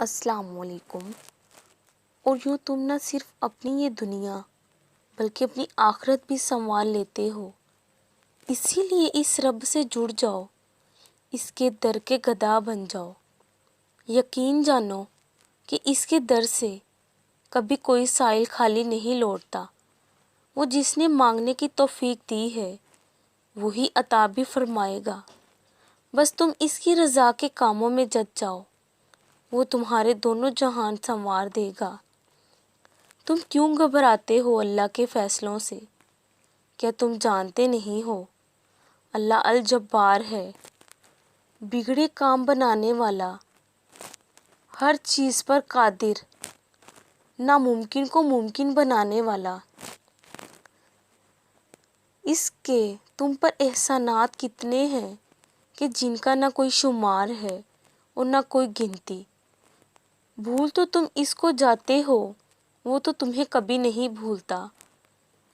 السلام علیکم۔ اور یوں تم نہ صرف اپنی یہ دنیا بلکہ اپنی آخرت بھی سنوار لیتے ہو۔ اسی لیے اس رب سے جڑ جاؤ، اس کے در کے گدا بن جاؤ۔ یقین جانو کہ اس کے در سے کبھی کوئی سائل خالی نہیں لوٹتا۔ وہ جس نے مانگنے کی توفیق دی ہے وہی عطا بھی فرمائے گا۔ بس تم اس کی رضا کے کاموں میں جت جاؤ، وہ تمہارے دونوں جہان سنوار دے گا۔ تم کیوں گھبراتے ہو اللہ کے فیصلوں سے؟ کیا تم جانتے نہیں ہو اللہ الجبار ہے، بگڑے کام بنانے والا، ہر چیز پر قادر، ناممکن کو ممکن بنانے والا۔ اس کے تم پر احسانات کتنے ہیں کہ جن کا نہ کوئی شمار ہے اور نہ کوئی گنتی۔ بھول تو تم اس کو جاتے ہو، وہ تو تمہیں کبھی نہیں بھولتا۔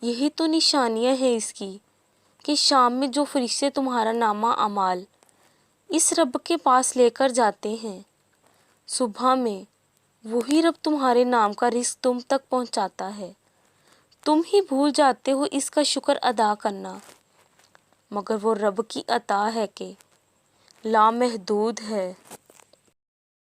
یہی تو نشانیاں ہیں اس کی کہ شام میں جو فرشتے تمہارا نامہ اعمال اس رب کے پاس لے کر جاتے ہیں، صبح میں وہی رب تمہارے نام کا رزق تم تک پہنچاتا ہے۔ تم ہی بھول جاتے ہو اس کا شکر ادا کرنا، مگر وہ رب کی عطا ہے کہ لامحدود ہے۔